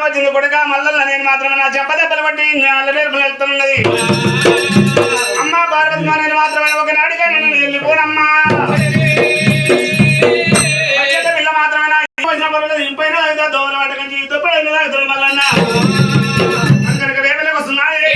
వచ్చింది కొడుక మల్లన్న నేను మాత్రమే నా చెప్పదెబ్బలు బట్టి అల్లరేపు వెళ్తున్నది అమ్మ పార్వతి నేను మాత్రమే ఒకనాడిగా నేను వెళ్ళిపోనమ్మా పిల్ల మాత్రమే నా ఇంపైన దోమల వాట కంచి దుప్పైన మల్లన్న అక్కడికి రేపలే వస్తున్నాయి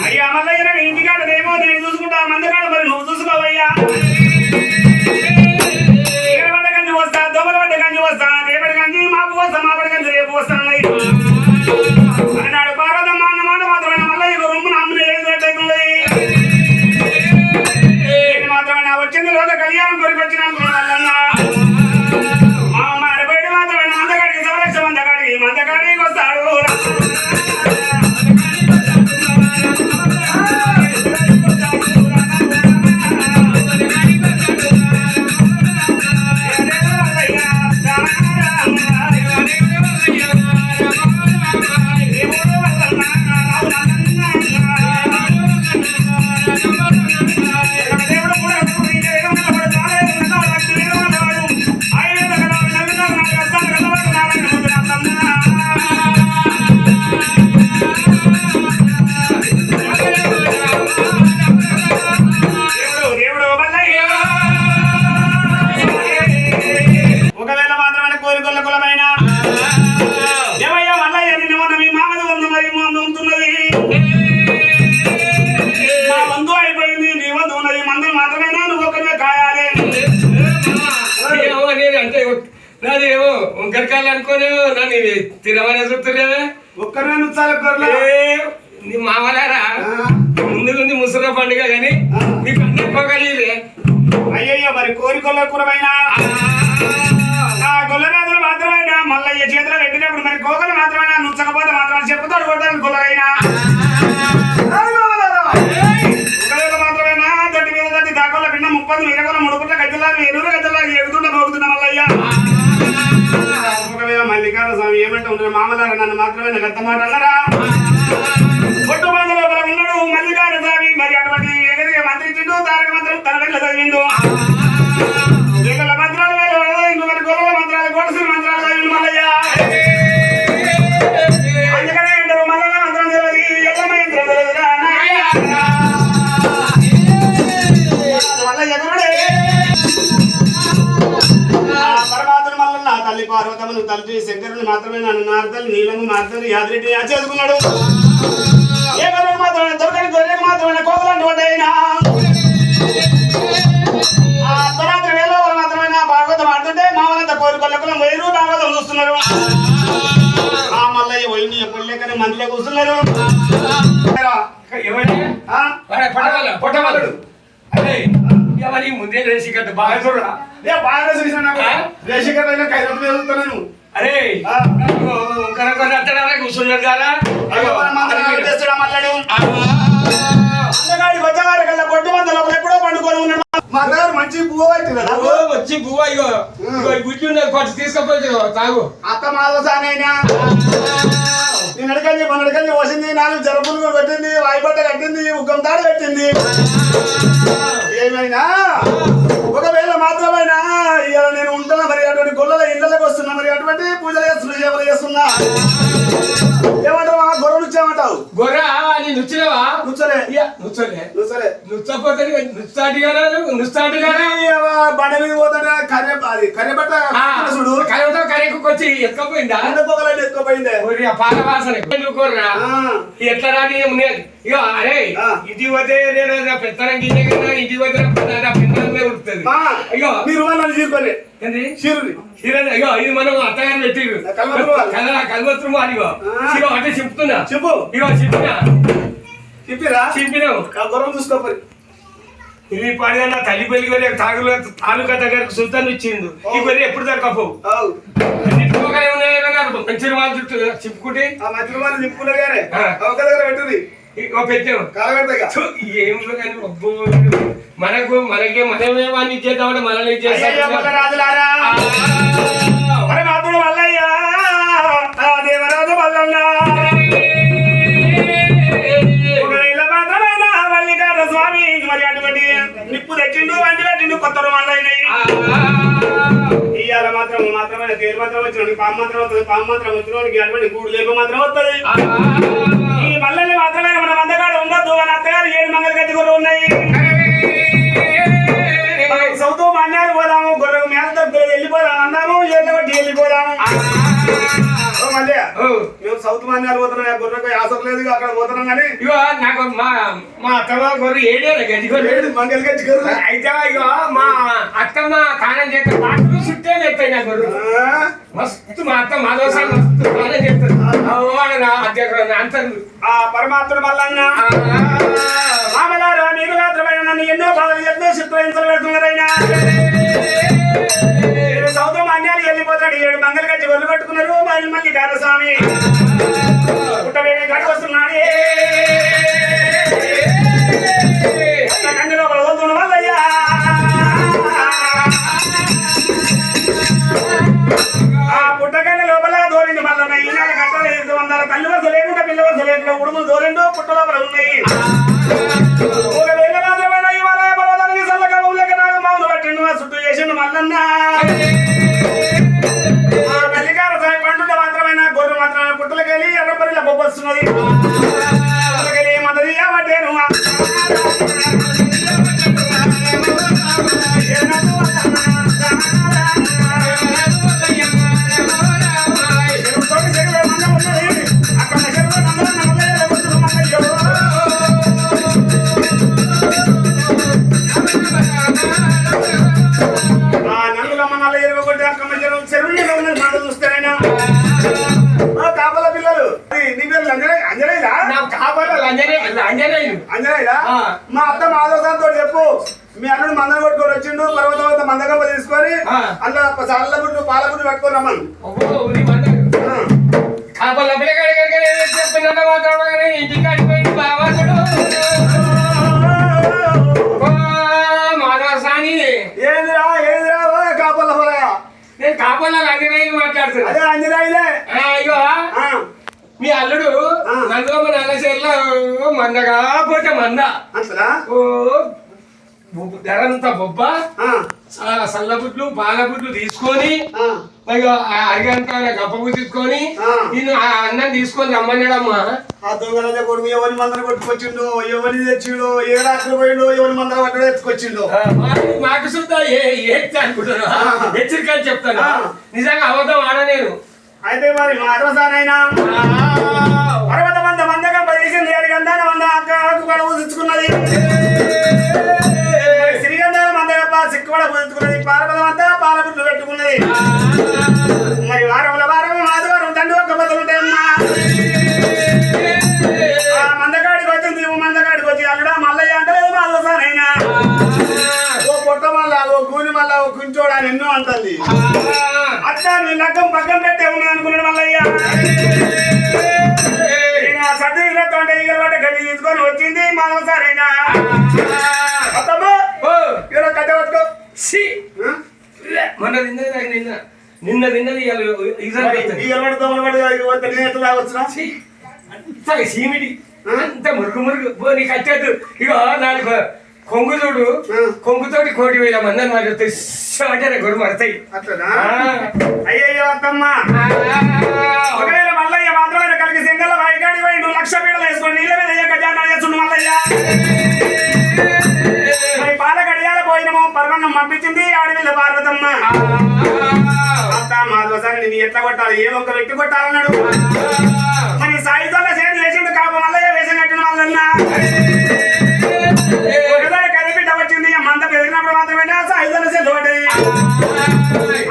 అయ్యా మల్లయ్య ఇంటికాడనేమో నేను చూసుకుంటా మందకాడ మరి నువ్వు చూసుకోవయ్యా పడ్డ గంజి వస్తా దోమల పడ్డ గంజి వస్తా రేపటి గంజి మాపు వస్తా మాపడి గంజి రేపు వస్తాను అన్నాడు పార్వతమ్మ అన్నమాట మాత్రమే మల్లయ్య రొమ్మున అమ్ముని ఏదైతుంది నేను మాత్రమే నా వచ్చింది రోజు కళ్యాణం కొరికి వచ్చినాను మా అరబడి మాత్రమే మందకాడికి సవలక్ష మందకాడికి వస్తాడు అనుకోని నన్ను తిరమని చూస్తున్నావే ఒక్కరే నీ మామలారా ముందు ముసలి పండుగ కానీ మీకు అన్ని ఇవ్వగలిగే అయ్యయ్యో మరి కోరికొల్ల కూరమైనా గొల్లరాజులు మాత్రమైనా మల్లయ్య చేతిలో పెట్టినప్పుడు మరి కోకలు మాత్రమైనా నుచ్చకపోతే మాత్రమే చెప్పుతాడు కొడతాను గొల్లరైనా మాత్రమేనా దొడ్డి మీద దొడ్డి దాకొల్ల పిండ 30 మీరగొల్ల ముడుపుట్ల గజ్జలాగా ఎరువుల గజ్జలాగా ఎగుతుండ పోగుతున్నా మల్లయ్య మల్లికార్జున స్వామి ఏమంటే ఉంటారు మామలారా నన్ను మాత్రమే నాకు అంత మాట అన్నారా కొట్టు మంది లోపల ఉన్నాడు మల్లికార్జున స్వామి మరి అటువంటి ఎగదిగా మంత్రించిండు తారక మంత్రం తన వెళ్ళ చదివిండు వీళ్ళ మంత్రాలు ఇంకో మరి గొర్రెల మంత్రాలు గొడసిన మంత్రాలు చదివిండు మల్లయ్య అందుకనే అంటారు మల్లన్న మంత్రం తెలియదు ఎల్లమ్మ యంత్రం తెలియదురా మల్లయ్య గురుడే పరమాత్మ మల్లన్న తల్లి పార్వతమ్మను తల్లి శంకరుని మాత్రమే నన్ను నార్తలు నీలము మార్తలు యాదరెడ్డి చేసుకున్నాడు ఏ గొర్రెకు మాత్రమే దొరకని గొర్రెకు మాత్రమే కోకలంటి వాడైనా అర్ధరాత్రి వేళ మాత్రమే భాగవతం ఆడుతుంటే మామలంతా కోరికొల్లకులం వైరు భాగవతం చూస్తున్నారు ఆ మల్లయ్య వైని పొల్లెక్కని మందిలో కూర్చున్నారు పొట్టవాళ్ళు అదే ఎవరి ముందే రేసికట్టు బాగా చూడరా బాగా రేసికట్ అయినా కైరతు వెళ్తున్నాను అరే కూర్చున్నారు కదా మల్లడు అందగాడి వచ్చేవారు కల్లా పొట్టు మందలో ఎప్పుడో పండుకొని ఉన్నాడు మా దగ్గర మంచి పువ్వు అవుతుంది వచ్చి పువ్వు ఇగో గుడ్డి ఉన్నది పట్టు తీసుకపోతే తాగు అత్త మాదవసానైనా నేను అడగండి మన అడగండి వసింది 4 జరపులు పెట్టింది వాయిబట్ట కట్టింది ఉగ్గం తాడు పెట్టింది ఏమైనా ఒకవేళ మాత్రమైనా ఇవాళ నేను ఉంటున్నా మరి అటువంటి గొల్లల ఇళ్ళకి వస్తున్నా మరి అటువంటి పూజలు చేస్తున్నా సేవలు చేస్తున్నా ఏమంటావు ఆ గొర్రె నుంచేమంటావు గొర్రె అని నుచ్చినవా నుంచలే నుచ్చలే నుంచలే నుచ్చపోతే నుస్తాటిగానే బండ మీద పోతాడు కర్రెబట్ట చూడు కరెక్కు వచ్చి ఎత్తుకపోయిందా ఎత్తుకోపోయిందే పాల వాసన గొర్రె ఎట్లా రాని ఇగో అరే ఇది పోతే నేను పెత్తనం గిన్నె కదా ఇది పోతే పెత్తనమే ఉడుతుంది అయ్యో మీరు నన్ను చీరుకోలే అయ్యో ఇది మనం అత్తగారు పెట్టిరు కల్వత్రము అదిగో ఇగో అంటే చెప్తున్నా చెప్పు ఇగో చెప్పినావు గొర్రెలు చూసుకోపరి ఇది పడిన తల్లి పెళ్లి గొర్రె తాలూకా దగ్గరకు సుల్తాన్ ఇచ్చిండు ఈ గొర్రె ఎప్పుడు దొరకపోవు మంచి వాళ్ళు చుట్టూ చెప్పుకుంటే మంచి వాళ్ళు చెప్పుకున్నారు కానీ ఒక దగ్గర పెట్టుది పెట్టావు ఏమిలో కానీ మనకే మనమే వాడిని ఇచ్చేద్దామంటే మనల్ని రాజులారా పరమాత్ముడు మల్లయ్యా దేవరాజు మల్లన్న ఒకవేళ మాత్రమైనా మల్లికార్జున స్వామి మరి అటువంటి నిప్పు తెచ్చిండు వంటి పెట్టిండు కొత్త మల్లయ్యని ఇవాళ మాత్రమైన తేరు మాత్రం వచ్చిన పాము మాత్రం వస్తుంది పాము మాత్రం వచ్చినోడికి అటువంటి గూడు లేప మాత్రం వస్తుంది ఈ మల్లల్ని మాత్రమే మన మందగాడు ఉండొద్దు మన అత్తగారు 7 మంగళ గట్టి గొర్రెలు ఉన్నాయి సౌతు మన్యాలు పోదాము గొర్రెకు మేత దొరుకుతుంది వెళ్ళిపోదాం అన్నాము ఏళ్ళ బట్టి వెళ్ళిపోదాము మళ్ళీ మేము సౌత్ మన్యాలు పోతున్నాం గొర్రెకు ఆసర లేదు అక్కడ పోతున్నాం కానీ ఇగో నాకు మా అత్తమ్మ గొర్రె 7 గజ్జి గొర్రె 7 మంగళ గజ్జి గొర్రె అయితే ఇగో మా అత్తమ్మ తానం చేస్తే పాటలు చుట్టే చెప్తాయి నా గొర్రె మస్తు మా అత్త మాధవసా మస్తు తానం చేస్తారు అంటారు ఆ పరమాత్ముడు మల్లన్న మామలారా మీరు మాత్రమైన నన్ను ఎన్నో బాధలు ఎన్నో చిత్రహింసలు పెడుతున్నారైనా సౌత మాన్యాలు వెళ్ళిపోతాడు 7 మంగళ గజ్జి గొర్రెలు పట్టుకున్నారు మళ్ళీ గారస్వామి పుట్టవేడి గడి వస్తున్నాడు కన్ను లోపల వదులుతున్న వల్లయ్యా ఆ పుట్టకన్ను లోపల దోరింది మల్లన్న ఈనాడు కట్టలు 500 తల్లి వరుస లేకుండా పిల్ల వరుస లేకుండా ఉడుములు దోరిండు పుట్ట లోపల ఉన్నాయి ఒకవేళ మాత్రమైన ఇవాళ పర్వతానికి చల్లగా ఊళ్ళకి నాకు మామూలు పట్టిండు చుట్టూ చేసిండు మల్లన్న మల్లికార సాయి పండుగ మాత్రమైన గొర్రె మాత్రమే పుట్టలకెళ్ళి ఎర్రపల్లిలో బొబ్బొస్తున్నది పుట్టలకెళ్ళి మదది ఏమంటేను కాపల పిల్లలు నీ పేరు అంజనేయులా అంజనేయులా మా అత్త మాధవసారితో చెప్పు మీ అల్లుడు మందం కొట్టుకొని వచ్చిండు పర్వత మందగంప తీసుకొని అందులో చల్లబుడ్డు పాలబుడ్డు పట్టుకొని రమ్మను ఏదిరా కాపల పొలగా నేను కాపల్లా అంజనేయులు మాట్లాడుతున్నా అదే అంజనేయులే అయ్యో మీ అల్లుడు నందులమ్మ నల్లసేర్లో మందగా పోతే మంద అసలా ఓ ధరంతా బొబ్బ సల్లబుడ్లు పాలబుడ్లు తీసుకొని అరిగంత గప్పబు తీసుకొని నేను ఆ అన్నం తీసుకొని రమ్మన్నాడమ్మా ఆ దొంగల కొడుకు ఎవరి మందర కొట్టుకొచ్చిండు ఎవరి తెచ్చిండు ఏ రాత్రి పోయిండు ఎవరి మందర పట్టడం ఎత్తుకొచ్చిండు మాకు సుద్దా అనుకుంటాను హెచ్చరికలు చెప్తాను నిజంగా అబద్ధం ఆడలేను అయితే మరి మా అరవసానైనా పర్వత మంద మందగా పదిసింది అరిగంధాన మంద అక్క ఊదించుకున్నది సిరిగంధాల మందగా సిక్కుబడ ఊదించుకున్నది పాలపదం అంతా పాలబుట్లు పెట్టుకున్నది మరి వారం ఆదివారం తండ్రి ఒక్క బదులు ఉంటాయమ్మా మందగాడికి వచ్చింది మందగాడికి వచ్చి అల్లుడా మల్లయ్య అంటే మా అరవసానైనా ఓ పొట్ట మళ్ళా ఓ కూలి మళ్ళా ఓ కుంచోడా అని ఎన్నో అంటుంది అచ్చా నీ లగ్గం పక్కన పెట్టే ఉన్నది అనుకున్నాడు మల్లయ్య నేను ఆ సర్ది ఇళ్ళతో అంటే ఈగల పట్ట గడ్డి తీసుకొని వచ్చింది మానవసారైనా మొత్తము ఇలా కట్ట పట్టుకో మొన్న నిన్న తిన్నది సీమిడి అంత మురుగు మురుగు నీకు వచ్చేది ఇగో నాలుగు కొంగు చూడు కొంగుతోటి 1,00,000 మంది మరి అంటే గొడవ మడతాయి అట్లనా అయ్యయ్యో అత్తమ్మ ఒకవేళ మల్లయ్య మాత్రమే కలిగి సింగల్ వైగాడి పోయి 1,00,000 పీడలు వేసుకొని నీళ్ళ మీద ఖజానా చేస్తుండు మల్లయ్య మరి పాల గడియాల పోయినము పర్వన్నం పంపించింది ఆడవిల్ల పార్వతమ్మ అత్త మాధవసారి నేను ఎట్లా కొట్టాలి ఏ ఒక్క వ్యక్తి కొట్టాలన్నాడు మరి సాయితోనే చేతి వేసిండు కాప మల్లయ్య వేసినట్టు మల్లన్న ఒకసారి కరిబిడ్డ వచ్చింది మంద పెరిగినప్పుడు మాత్రమే ఆ సాయితోనే చేతి పడ్డాయి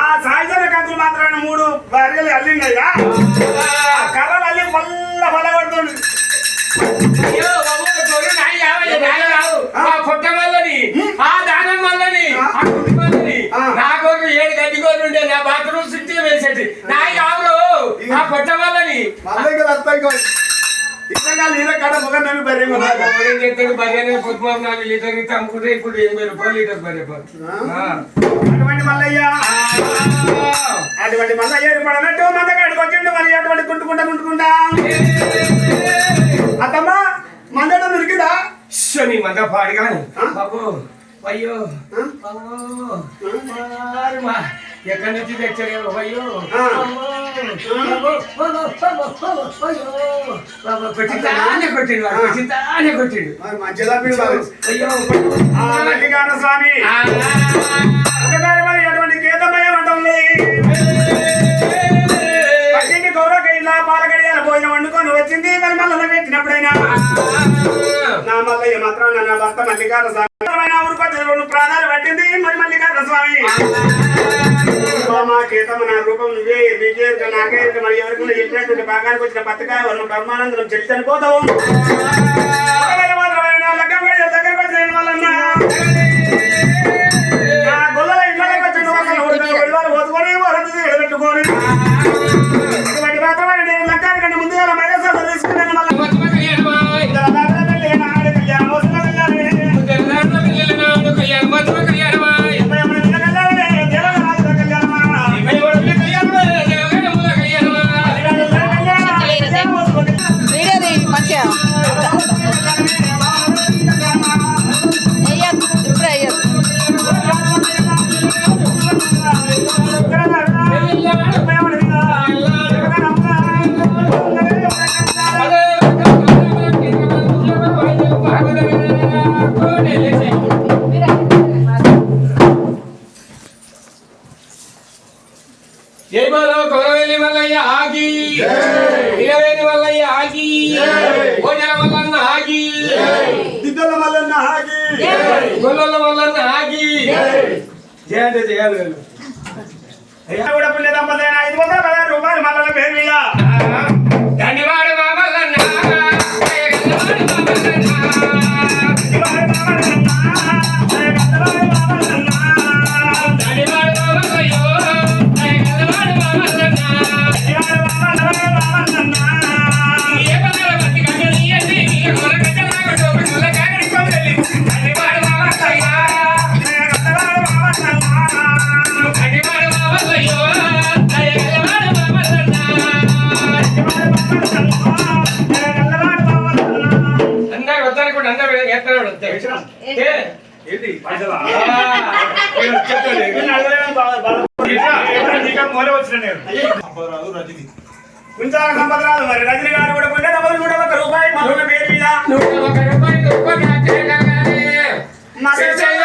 ఆ సాయితోనే కంకులు మాత్రమే 3 భార్యలు అల్లిండయ్యా కర్రలు అల్లి వల్ల వల్ల కొడుతుంది కొట్ట వల్లని ఆ దానం వల్లని ఆ కుటుంబ వల్లని నాకు 7 గడ్డి గోళ్ళు ఉండే నా బాత్రూమ్ సిటీ వేసేది నా ఎవరు ఆ కొట్ట వల్లని చెప్తాడు బర్రె పొద్దుమారు 4 లీటర్లు అమ్ముకుంటే ఇప్పుడు 80 రూపాయలు లీటర్ బర్రె అటువంటి మల్లయ్య అటువంటి మల్లయ్య పడనట్టు మందగాడికి వచ్చిండు మరి అటువంటి గుంటుకుంటా అత్తమ్మ మందడం దొరికిందా నీ మంద పాడి కానీ బాబు అయ్యో ఎక్కడి నుంచి తెచ్చాడు అయ్యో కొట్టిండు అయ్యో మల్లికార్జున స్వామి ఒకసారి మరి అటువంటి గీతమయ్య ఉంటుంది గౌరవకైనా పాలగడియాల భోజనం వండుకొని వచ్చింది మరి మళ్ళీ పెట్టినప్పుడైనా నా మల్లయ్య మాత్రం నా భర్త మల్లికార్జున స్వామి ఊరుకొచ్చి 2 ప్రాణాలు పట్టింది మరి మల్లికార్జున స్వామి మా గీతమ్మ నా రూపం నువ్వే నీకే నాకే మరి ఎవరికి చెప్పినటువంటి భాగానికి వచ్చిన పత్రిక బ్రహ్మానందం చెల్లి చనిపోతావు దగ్గరకు వచ్చిన వాళ్ళన్నా గొల్లల ఇంట్లోకి వచ్చిన వాళ్ళు పోతుకొని వరద ఎడబెట్టుకొని ఇటువంటి మాత్రమే నేను లగ్గానికంటే ముందుగా మైనసాలు తీసుకున్నాను మళ్ళీ కొలవేలి మల్లయ్య ఆగి ఇలవేలి మల్లయ్య ఆగి భోజన మల్లన్న ఆగి దిద్దల మల్లన్న ఆగి గొల్లల మల్లన్న ఆగి చేయాలి చేయాలి కూడా పుణ్య దంపతైన 516 రూపాయలు మల్లన్న పేరు మీద ధన్యవాడు మా మల్లన్న సంపదరాదు మరి రజనీ గారు కూడా పుణ్య దంపతులు 101 రూపాయలు మల్లన్న పేరు మీద 40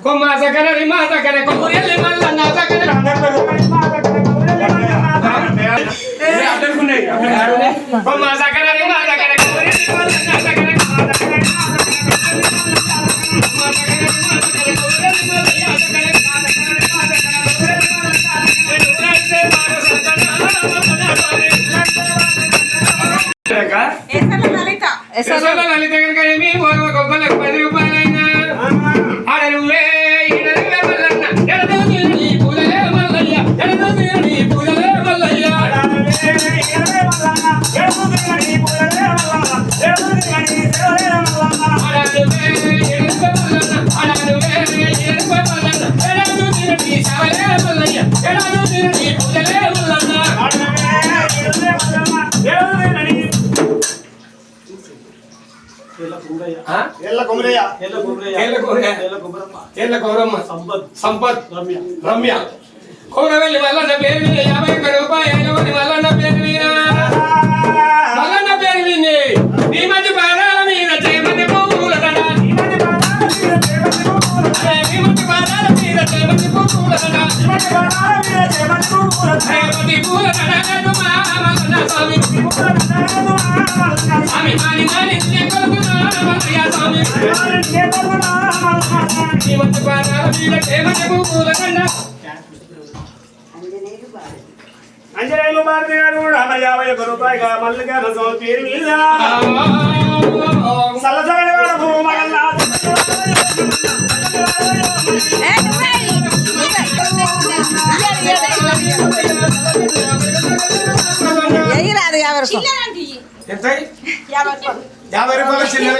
కొమ్మ సకన రిమా సకన కొమ్మురెల్లి మల్లన్న సకన కొమ్మ సకన రిమా సకన కొమ్మురెల్లి మల్లన్న సకన కొమ్మ సకన ఎల్ల కొమరయ్య ఏళ్ళ గౌరమ్మ సంపత్ రమ్య కోరవెల్లి మల్లన్న పేరు విని 50 రూపాయలు మల్లన్న పేరు వినా మల్లన్న పేరు విని నీ మధ్య పాదాల మీద చేమతి పువ్వుల దండ నీ మధ్య పాదాల మీద చేమతి పువ్వుల దండ చేమతి పువ్వుల దండ మల్లన్న స్వామి స్వామి మాని మాని కొలుకున్నా మల్లయ్య స్వామి నీ మధ్య పాదాల మీద చేమతి పువ్వుల దండ అంజనేయులు భారతి గారు కూడా 50 రూపాయలుగా మల్లిగా పేరు మీద సలసల రాదు 50 ఎంత 50 రూపాయల చిల్లర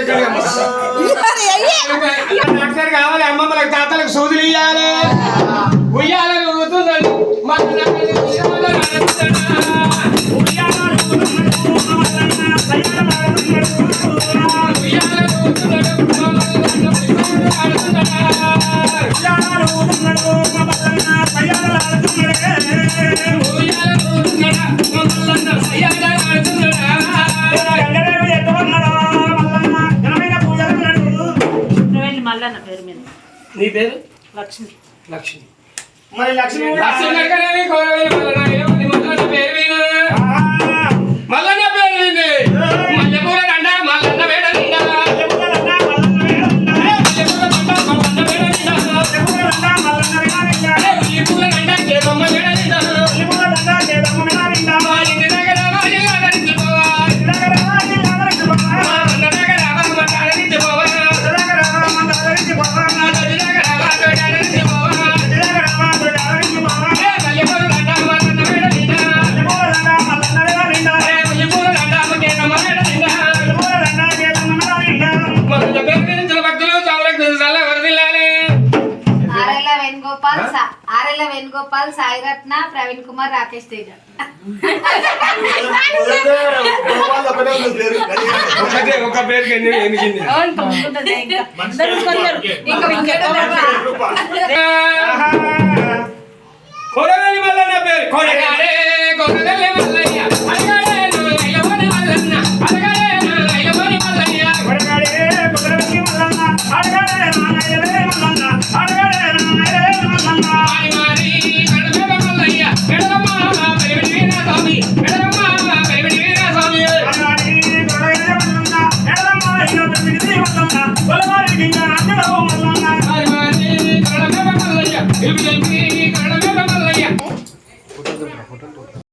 డాక్టర్ కావాలి అమ్మమ్మలకు తాతలకు సూదులు ఇయ్యాలి ఉయ్యాలని ఊగుతున్నాడు మల్లన్న పేరు మీద నీ పేరు లక్ష్మి లక్ష్మి మరి లక్ష్మి లక్ష్మి మల్లన్న పేరు విను మల్లన్న పేరు విని మల్లెపూల దండ మల్లన్న వేడ నిండా మల్లెపూల దండ మల్లన్న వేడ నిండా మల్లెపూల దండ కేదమ్మ వేడ నిండా మా ఇంటి దగ్గర ఆరెల్ల వేణుగోపాల్ సాయిరత్న ప్రవీణ్ కుమార్ రాకేష్ తేజ ఒక పేరుకి ఎనిమిది కొరవెల్లి మల్లన్న పేరు కొరగాడే కొరవెల్లి మల్లయ్య